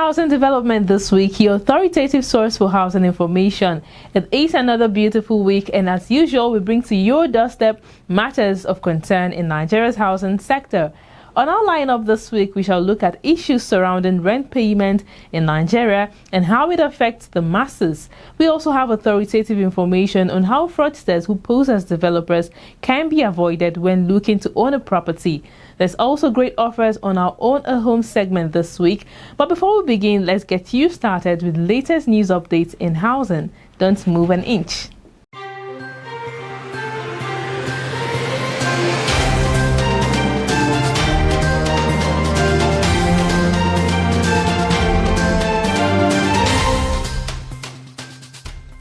Housing Development this week, your authoritative source for housing information. It is another beautiful week, and as usual, we bring to your doorstep matters of concern in Nigeria's housing sector. On our lineup this week, we shall look at issues surrounding rent payment in Nigeria and how it affects the masses. We also have authoritative information on how fraudsters who pose as developers can be avoided when looking to own a property. There's also great offers on our Own a Home segment this week. But before we begin, let's get you started with latest news updates in housing. Don't move an inch.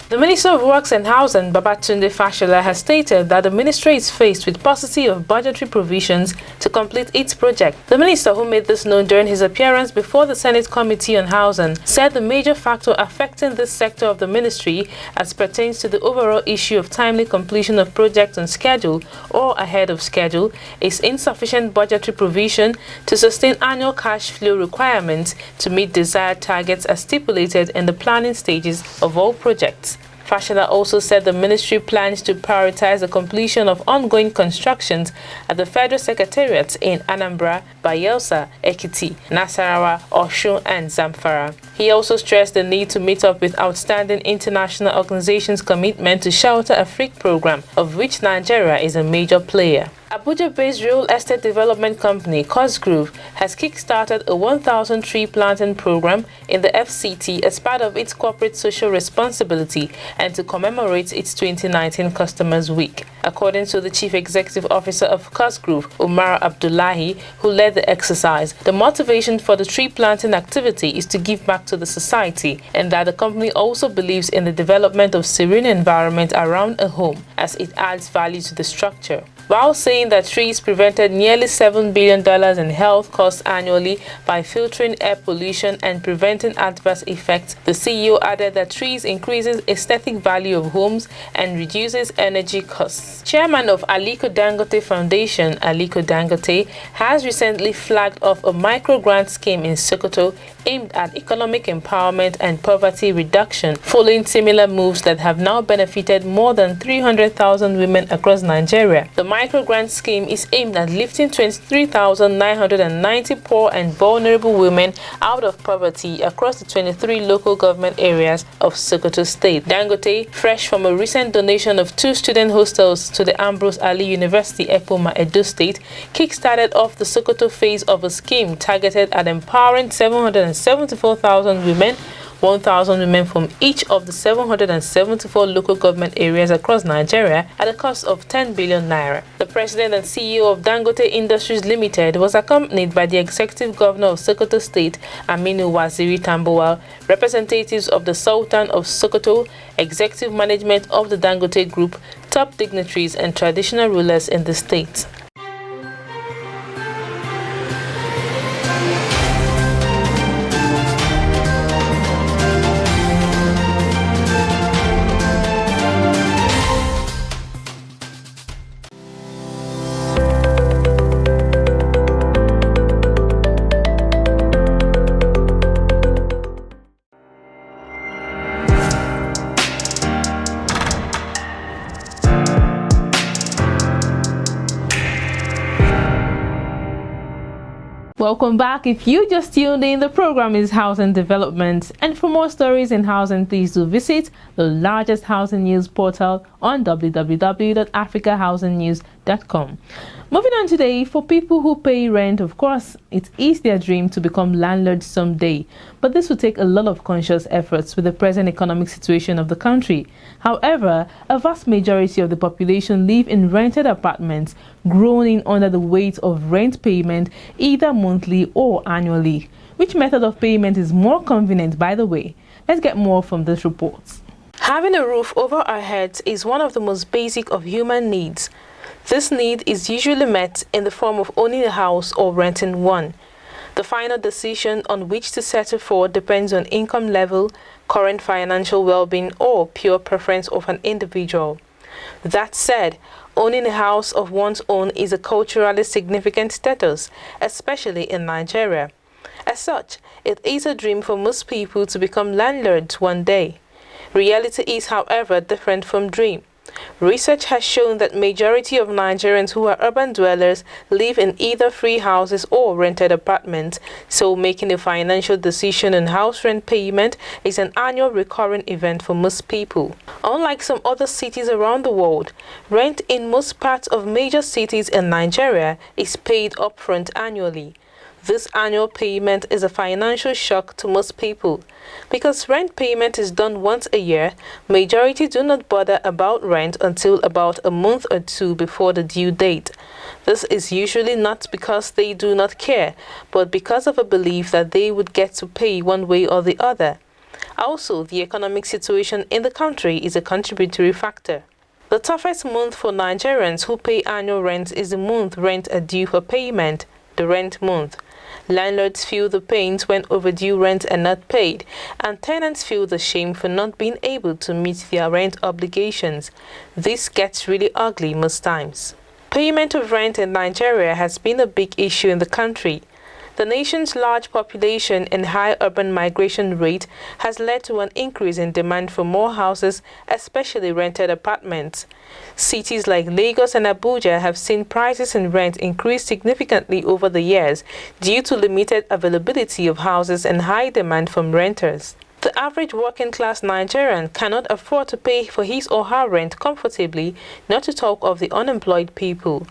The Minister of Works and Housing, Babatunde Fashola, has stated that the ministry is faced with paucity of budgetary provisions to complete its project. The minister, who made this known during his appearance before the Senate Committee on Housing, said the major factor affecting this sector of the ministry as pertains to the overall issue of timely completion of projects on schedule or ahead of schedule is insufficient budgetary provision to sustain annual cash flow requirements to meet desired targets as stipulated in the planning stages of all projects. Fashola also said the ministry plans to prioritize the completion of ongoing constructions at the Federal Secretariats in Anambra, Bayelsa, Ekiti, Nasarawa, Osun, and Zamfara. He also stressed the need to meet up with outstanding international organizations' commitment to shelter a freak program, of which Nigeria is a major player. Abuja-based real estate development company Cosgrove has kick-started a 1,000 tree planting program in the FCT as part of its corporate social responsibility and to commemorate its 2019 Customers Week. According to the Chief Executive Officer of Cosgrove, Umar Abdullahi, who led the exercise, the motivation for the tree planting activity is to give back to the society, and that the company also believes in the development of serene environment around a home as it adds value to the structure. While saying that trees prevented nearly $7 billion in health costs annually by filtering air pollution and preventing adverse effects, the CEO added that trees increases aesthetic value of homes and reduces energy costs. Chairman of Aliko Dangote Foundation, Aliko Dangote, has recently flagged off a micro-grant scheme in Sokoto aimed at economic empowerment and poverty reduction, following similar moves that have now benefited more than 300,000 women across Nigeria. The micro-grant scheme is aimed at lifting 23,990 poor and vulnerable women out of poverty across the 23 local government areas of Sokoto State. Dangote, fresh from a recent donation of 2 student hostels to the Ambrose Ali University, Epoma, Edo State, kick-started off the Sokoto phase of a scheme targeted at empowering 774,000 women, 1,000 women from each of the 774 local government areas across Nigeria at a cost of 10 billion naira. The president and CEO of Dangote Industries Limited was accompanied by the executive governor of Sokoto State, Aminu Waziri Tambuwal, representatives of the Sultan of Sokoto, executive management of the Dangote Group, top dignitaries and traditional rulers in the state. Welcome back. If you just tuned in, the program is Housing Development, and for more stories in housing, please do visit the largest housing news portal on www.africahousingnews.com. Moving on today, for people who pay rent, of course, it is their dream to become landlords someday, but this will take a lot of conscious efforts with the present economic situation of the country. However, a vast majority of the population live in rented apartments, groaning under the weight of rent payment either monthly or annually. Which method of payment is more convenient, by the way? Let's get more from this report. Having a roof over our heads is one of the most basic of human needs. This need is usually met in the form of owning a house or renting one. The final decision on which to settle for depends on income level, current financial well-being, or pure preference of an individual. That said, owning a house of one's own is a culturally significant status, especially in Nigeria. As such, it is a dream for most people to become landlords one day. Reality is, however, different from dream. Research has shown that majority of Nigerians who are urban dwellers live in either free houses or rented apartments, so making a financial decision on house rent payment is an annual recurring event for most people. Unlike some other cities around the world, rent in most parts of major cities in Nigeria is paid upfront annually. This annual payment is a financial shock to most people. Because rent payment is done once a year, majority do not bother about rent until about a month or two before the due date. This is usually not because they do not care, but because of a belief that they would get to pay one way or the other. Also, the economic situation in the country is a contributory factor. The toughest month for Nigerians who pay annual rent is the month rent are due for payment, the rent month. Landlords feel the pains when overdue rent are not paid, and tenants feel the shame for not being able to meet their rent obligations. This gets really ugly most times. Payment of rent in Nigeria has been a big issue in the country. The nation's large population and high urban migration rate has led to an increase in demand for more houses, especially rented apartments. Cities like Lagos and Abuja have seen prices and rent increase significantly over the years due to limited availability of houses and high demand from renters. The average working-class Nigerian cannot afford to pay for his or her rent comfortably, not to talk of the unemployed people.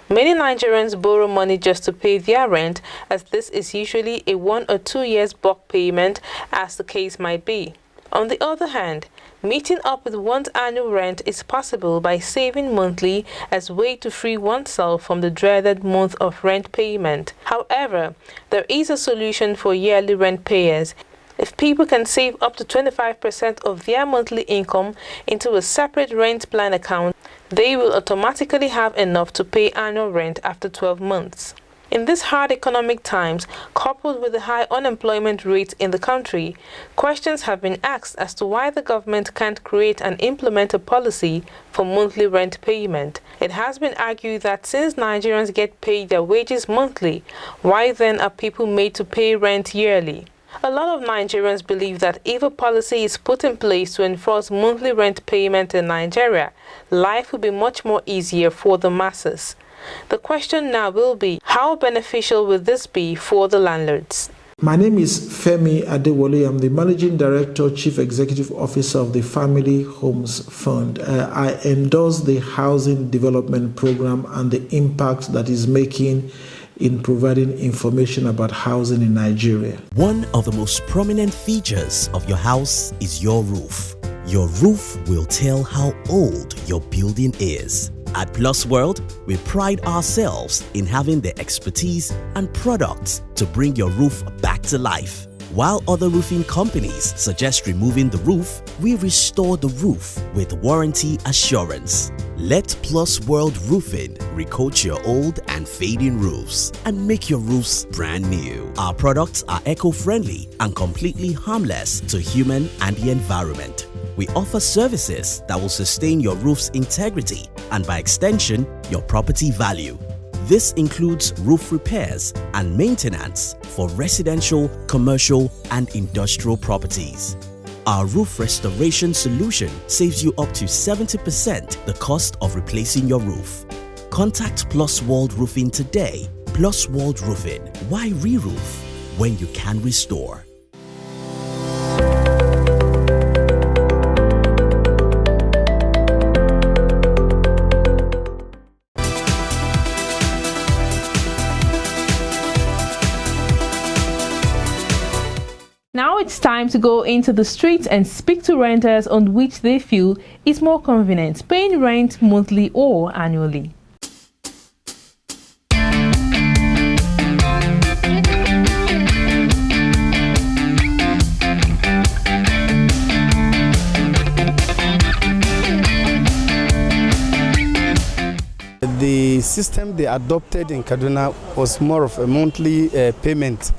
Many Nigerians borrow money just to pay their rent, as this is usually a 1 or 2 years bulk payment, as the case might be. On the other hand, meeting up with one's annual rent is possible by saving monthly as a way to free oneself from the dreaded month of rent payment. However, there is a solution for yearly rent payers. If people can save up to 25% of their monthly income into a separate rent plan account, they will automatically have enough to pay annual rent after 12 months. In these hard economic times, coupled with the high unemployment rate in the country, questions have been asked as to why the government can't create and implement a policy for monthly rent payment. It has been argued that since Nigerians get paid their wages monthly, why then are people made to pay rent yearly? A lot of Nigerians believe that if a policy is put in place to enforce monthly rent payment in Nigeria, life will be much more easier for the masses. The question now will be, how beneficial will this be for the landlords? My name is Femi Adewale. I'm the Managing Director, Chief Executive Officer of the Family Homes Fund. I endorse the Housing Development Program and the impact that is making in providing information about housing in Nigeria. One of the most prominent features of your house is your roof. Your roof will tell how old your building is. At Plus World, we pride ourselves in having the expertise and products to bring your roof back to life. While other roofing companies suggest removing the roof, we restore the roof with warranty assurance. Let Plus World Roofing recoat your old and fading roofs and make your roofs brand new. Our products are eco-friendly and completely harmless to human and the environment. We offer services that will sustain your roof's integrity and by extension, your property value. This includes roof repairs and maintenance for residential, commercial, and industrial properties. Our roof restoration solution saves you up to 70% the cost of replacing your roof. Contact Plus World Roofing today. Plus World Roofing. Why re-roof when you can restore? Now it's time to go into the streets and speak to renters on which they feel is more convenient, paying rent monthly or annually. The system they adopted in Kaduna was more of a monthly payment.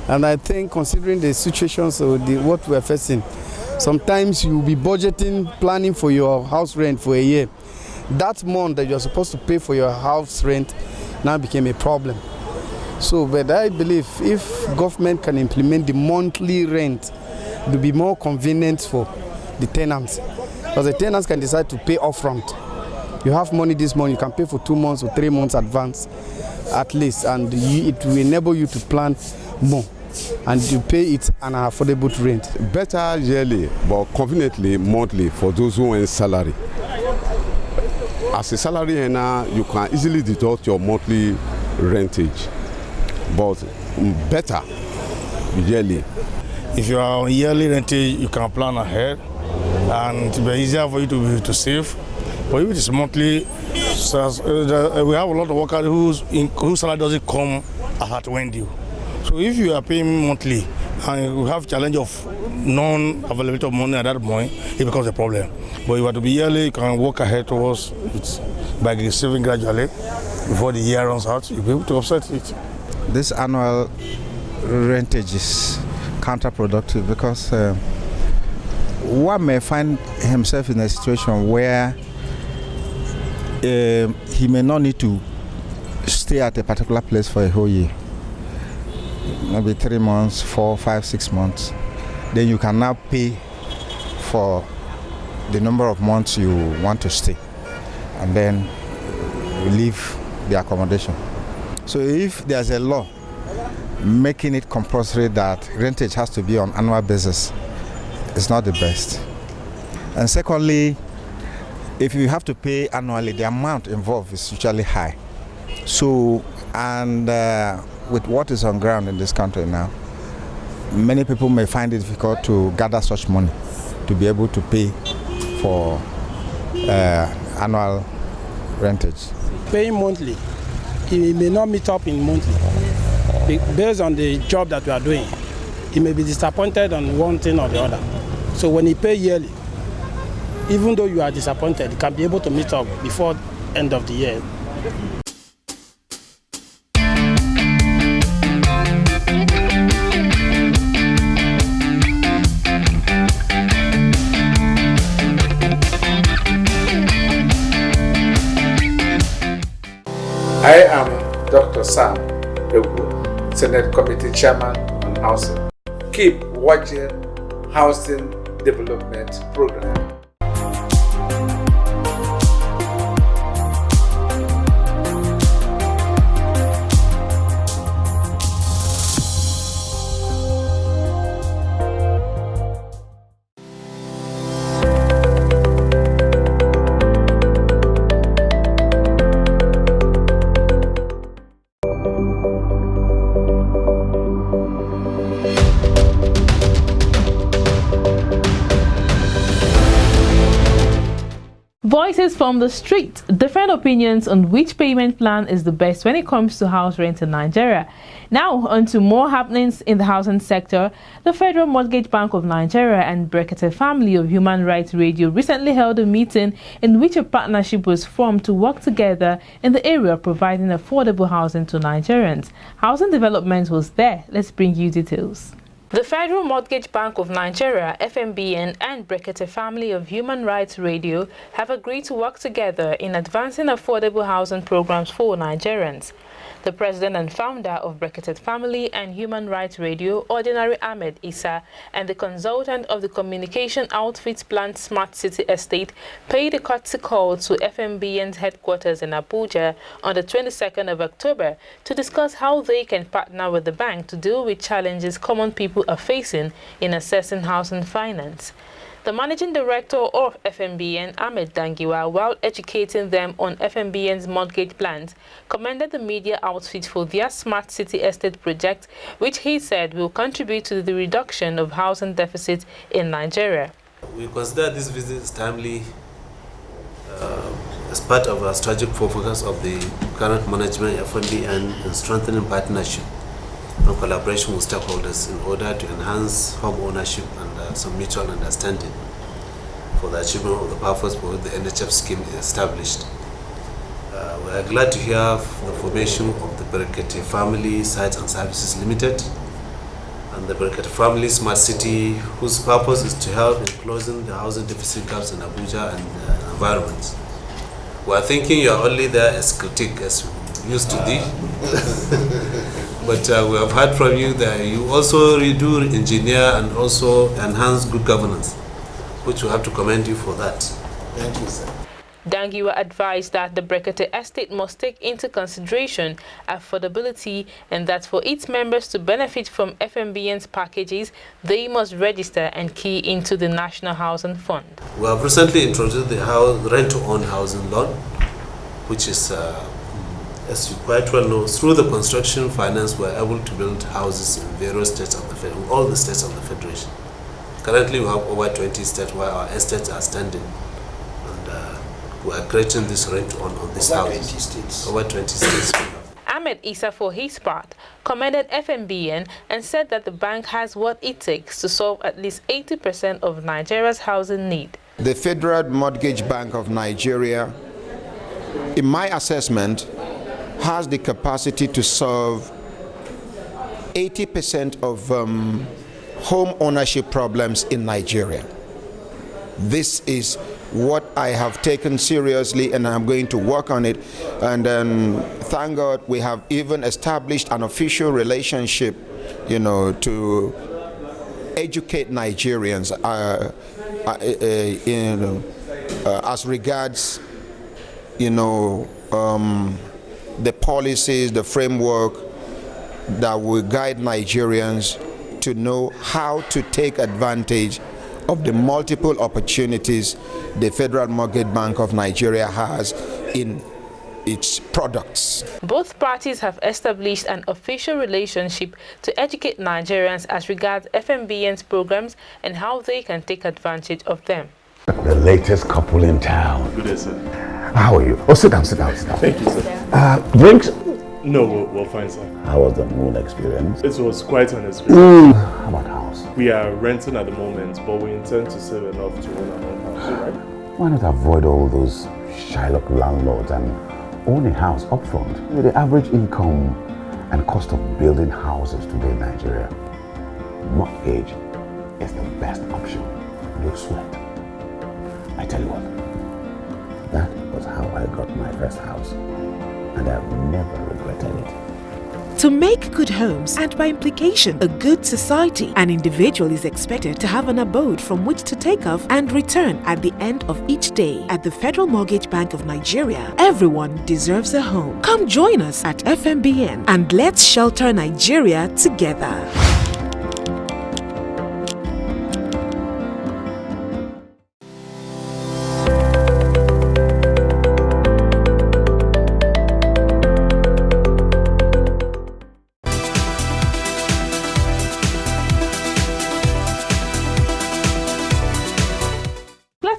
And I think considering the situations of what we're facing, sometimes you'll be budgeting, planning for your house rent for a year. That month that you're supposed to pay for your house rent now became a problem. So, but I believe if government can implement the monthly rent, it will be more convenient for the tenants. Because the tenants can decide to pay upfront. You have money this month, you can pay for 2 months or 3 months advance at least, and it will enable you to plan more and to pay it an affordable rent. Better yearly, but conveniently monthly for those who earn salary. As a salary earner, you can easily deduct your monthly rentage, but better yearly. If you are on yearly rentage, you can plan ahead, and it will be easier for you to save. But if it is monthly, we have a lot of workers whose salary doesn't come at when due. So if you are paying monthly and you have challenge of non-availability of money at that point, it becomes a problem. But if you are to be yearly, you can work ahead towards it by saving gradually. Before the year runs out, you'll be able to offset it. This annual rentage is counterproductive because one may find himself in a situation where he may not need to stay at a particular place for a whole year. Maybe 3 months, 4, 5, 6 months. Then you can now pay for the number of months you want to stay, and then you leave the accommodation. So if there's a law making it compulsory that rentage has to be on annual basis, it's not the best. And secondly, if you have to pay annually, the amount involved is usually high. So, and with what is on ground in this country now, many people may find it difficult to gather such money to be able to pay for annual rentage. Paying monthly, it may not meet up in monthly. Based on the job that we are doing, he may be disappointed on one thing or the other. So when he pay yearly, even though you are disappointed, you can be able to meet up before end of the year. I am Dr. Sam Egwu, Senate Committee Chairman on Housing. Keep watching Housing Development Program. Voices from the street, different opinions on which payment plan is the best when it comes to house rent in Nigeria. Now, on to more happenings in the housing sector. The Federal Mortgage Bank of Nigeria and Brekete Family of Human Rights Radio recently held a meeting in which a partnership was formed to work together in the area of providing affordable housing to Nigerians. Housing Development was there. Let's bring you details. The Federal Mortgage Bank of Nigeria, FMBN, and Brekete Family of Human Rights Radio have agreed to work together in advancing affordable housing programs for Nigerians. The president and founder of Brekete Family and Human Rights Radio, Ordinary Ahmed Issa, and the consultant of the communication outfit Plant Smart City Estate paid a courtesy call to FMBN's headquarters in Abuja on the 22nd of October to discuss how they can partner with the bank to deal with challenges common people are facing in assessing housing finance. The managing director of FMBN, Ahmed Dangiwa, while educating them on FMBN's mortgage plans, commended the media outfit for their Smart City Estate project, which he said will contribute to the reduction of housing deficit in Nigeria. We consider this visit timely as part of our strategic focus of the current management FMBN and strengthening partnership and collaboration with stakeholders in order to enhance home ownership and some mutual understanding for the achievement of the purpose for which the NHF scheme is established. We are glad to hear the formation of the Brekete Family Sites and Services Limited and the Brekete Family Smart City, whose purpose is to help in closing the housing deficit gaps in Abuja and environments. We are thinking you are only there as critique, as used to thee. But we have heard from you that you also do engineer and also enhance good governance, which we have to commend you for that. Thank you, sir. Dangiwa advised that the Brekete estate must take into consideration affordability and that for its members to benefit from FMBN's packages, they must register and key into the National Housing Fund. We have recently introduced the rent-to-own housing loan, which is, as you quite well know, through the construction finance, we are able to build houses in various states of the Federation, all the states of the Federation. Currently, we have over 20 states where our estates are standing. We are creating this rent on this house. Over 20 states. Ahmed Issa, for his part, commended FMBN and said that the bank has what it takes to solve at least 80% of Nigeria's housing need. The Federal Mortgage Bank of Nigeria, in my assessment, has the capacity to solve 80% of home ownership problems in Nigeria. This is what I have taken seriously, and I'm going to work on it. And then, thank God, we have even established an official relationship, to educate Nigerians as regards, the policies, the framework that will guide Nigerians to know how to take advantage of the multiple opportunities the Federal Mortgage Bank of Nigeria has in its products. Both parties have established an official relationship to educate Nigerians as regards FMBN's programs and how they can take advantage of them. The latest couple in town. Good day, sir. How are you? Oh, sit down, sit down, sit down. Thank you, sir. Drinks? No, we're fine, sir. How was the moon experience? It was quite an experience. How about house? We are renting at the moment, but we intend to save enough to own our own house, right? Why not avoid all those Shylock landlords and own a house up front? With the average income and cost of building houses today in Nigeria, mortgage is the best option. No sweat. I tell you what, that was how I got my first house, and I've never regretted it. To make good homes, and by implication a good society, an individual is expected to have an abode from which to take off and return at the end of each day. At the Federal Mortgage Bank of Nigeria, everyone deserves a home. Come join us at FMBN and let's shelter Nigeria together.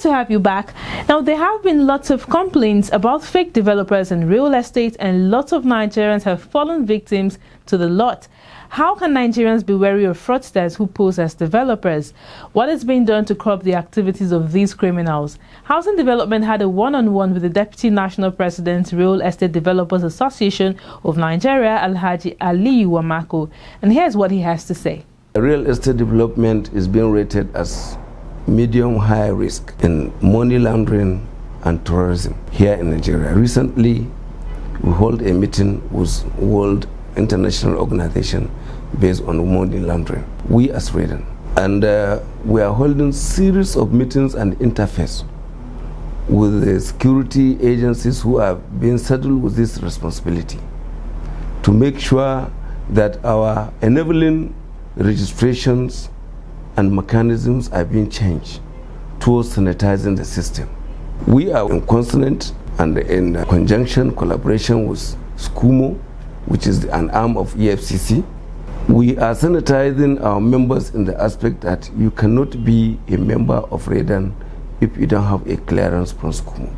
To have you back. Now, there have been lots of complaints about fake developers in real estate, and lots of Nigerians have fallen victims to the lot. How can Nigerians be wary of fraudsters who pose as developers? What is being done to curb the activities of these criminals? Housing Development had a one-on-one with the Deputy National President, Real Estate Developers Association of Nigeria, Alhaji Ali Wamako, and here's what he has to say. Real estate development is being rated as medium-high risk in money laundering and terrorism here in Nigeria. Recently, we held a meeting with World International Organization based on money laundering. We as REDEN, and we are holding series of meetings and interface with the security agencies who have been saddled with this responsibility to make sure that our enabling registrations and mechanisms are being changed towards sanitizing the system. We are in consonant and in conjunction collaboration with SCUMO, which is an arm of EFCC. We are sanitizing our members in the aspect that you cannot be a member of REDEN if you don't have a clearance from SCUMO.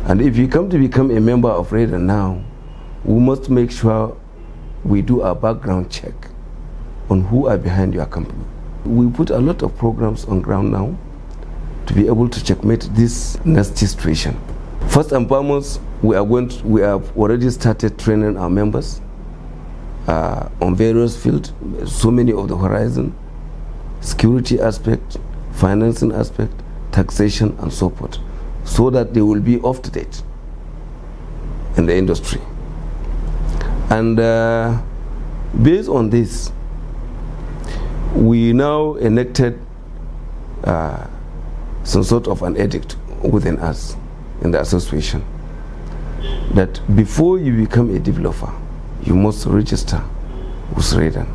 And if you come to become a member of REDEN now, we must make sure we do our background check on who are behind your company. We put a lot of programs on ground now to be able to checkmate this nasty situation. First and foremost, we have already started training our members on various fields, so many of the horizon, security aspect, financing aspect, taxation, and so forth, so that they will be up to date in the industry. And based on this, we now enacted some sort of an edict within us in the association that before you become a developer, you must register with REDAN.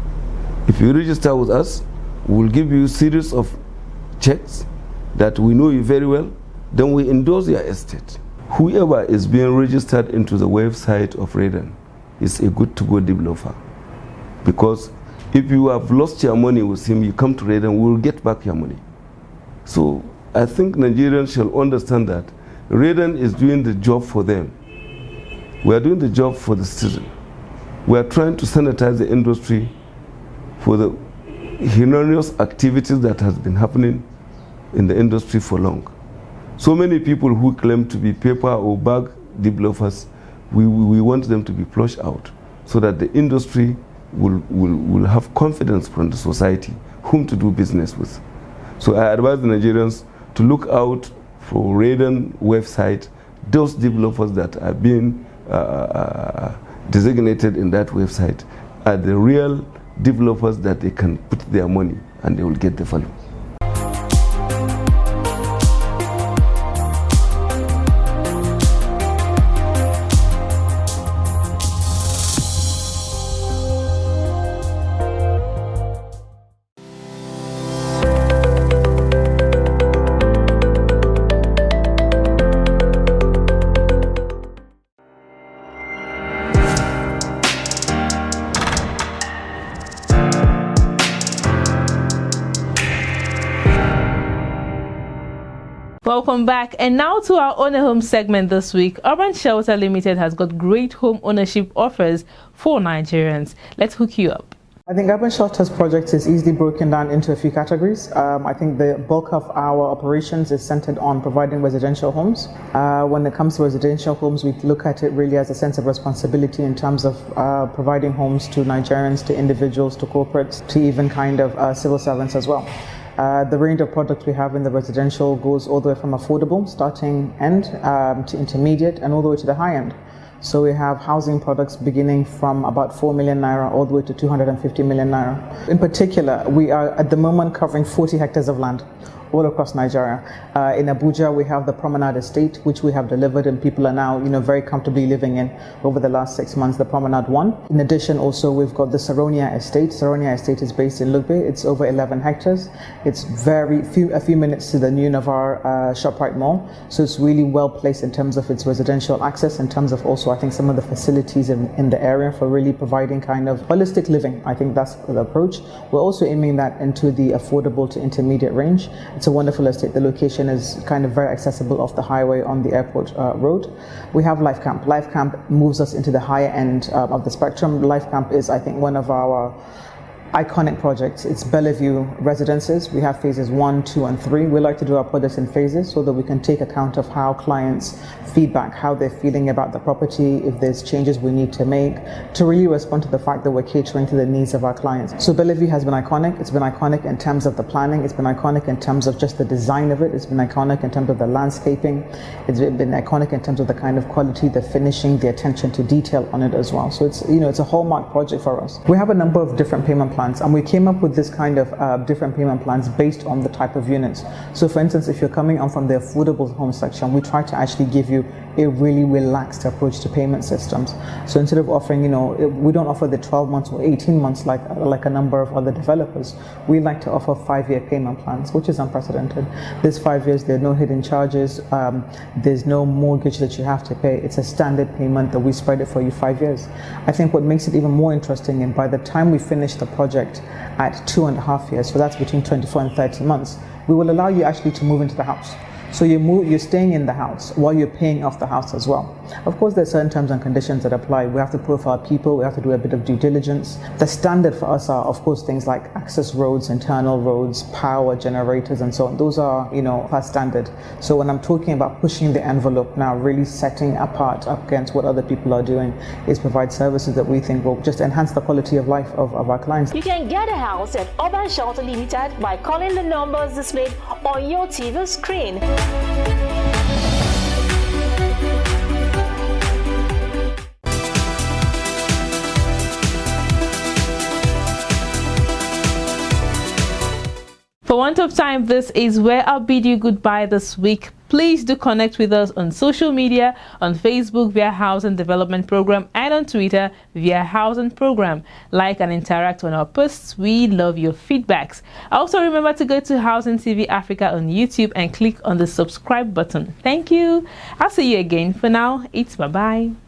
If you register with us, we will give you a series of checks that we know you very well, then we endorse your estate. Whoever is being registered into the website of REDAN is a good to go developer. Because if you have lost your money with him, you come to REDAN, we will get back your money. So I think Nigerians shall understand that REDAN is doing the job for them. We are doing the job for the citizen. We are trying to sanitize the industry for the heinous activities that has been happening in the industry for long. So many people who claim to be paper or bag developers, we want them to be flushed out so that the industry will have confidence from the society whom to do business with. So I advise the Nigerians to look out for REDAN website, those developers that are being designated in that website are the real developers that they can put their money and they will get the value. Welcome back, and now to our Own a Home segment this week. Urban Shelter Limited has got great home ownership offers for Nigerians. Let's hook you up. I think Urban Shelter's project is easily broken down into a few categories. I think the bulk of our operations is centered on providing residential homes. When it comes to residential homes, we look at it really as a sense of responsibility in terms of providing homes to Nigerians, to individuals, to corporates, to even kind of civil servants as well. The range of products we have in the residential goes all the way from affordable, starting end, to intermediate, and all the way to the high end. So we have housing products beginning from about 4 million naira all the way to 250 million naira. In particular, we are at the moment covering 40 hectares of land all across Nigeria. In Abuja, we have the Promenade Estate, which we have delivered, and people are now, very comfortably living in over the last 6 months, the Promenade 1. In addition, also, we've got the Saronia Estate. Saronia Estate is based in Lugbe. It's over 11 hectares. It's a few minutes to the new Navarre ShopRite Mall. So it's really well placed in terms of its residential access, in terms of also, I think, some of the facilities in the area for really providing kind of holistic living. I think that's the approach. We're also aiming that into the affordable to intermediate range. It's a wonderful estate. The location is kind of very accessible off the highway on the airport road. We have Life Camp. Life Camp moves us into the higher end of the spectrum. Life Camp is, I think, one of our iconic projects. It's Bellevue Residences. We have phases 1, 2, and 3. We like to do our projects in phases so that we can take account of how clients feedback, how they're feeling about the property, if there's changes we need to make, to really respond to the fact that we're catering to the needs of our clients. So Bellevue has been iconic. It's been iconic in terms of the planning. It's been iconic in terms of just the design of it. It's been iconic in terms of the landscaping. It's been iconic in terms of the kind of quality, the finishing, the attention to detail on it as well. So it's, it's a hallmark project for us. We have a number of different payment plans, and we came up with this kind of different payment plans based on the type of units. So for instance, if you're coming on from the affordable home section, we try to actually give you a really relaxed approach to payment systems. So instead of offering, we don't offer the 12 months or 18 months like a number of other developers. We like to offer 5-year payment plans, which is unprecedented. This 5 years, there are no hidden charges. There's no mortgage that you have to pay. It's a standard payment that we spread it for you 5 years. I think what makes it even more interesting, and by the time we finish the project at 2.5 years, so that's between 24 and 30 months, we will allow you actually to move into the house. So you're staying in the house while you're paying off the house as well. Of course, there are certain terms and conditions that apply. We have to profile people, we have to do a bit of due diligence. The standard for us are, of course, things like access roads, internal roads, power generators, and so on. Those are, our standard. So when I'm talking about pushing the envelope now, really setting apart up against what other people are doing, is provide services that we think will just enhance the quality of life of our clients. You can get a house at Urban Shelter Limited by calling the numbers displayed on your TV screen. For want of time, this is where I'll bid you goodbye this week. Please do connect with us on social media, on Facebook via Housing Development Program and on Twitter via Housing Program. Like and interact on our posts. We love your feedbacks. Also remember to go to Housing TV Africa on YouTube and click on the subscribe button. Thank you. I'll see you again. For now, it's bye-bye.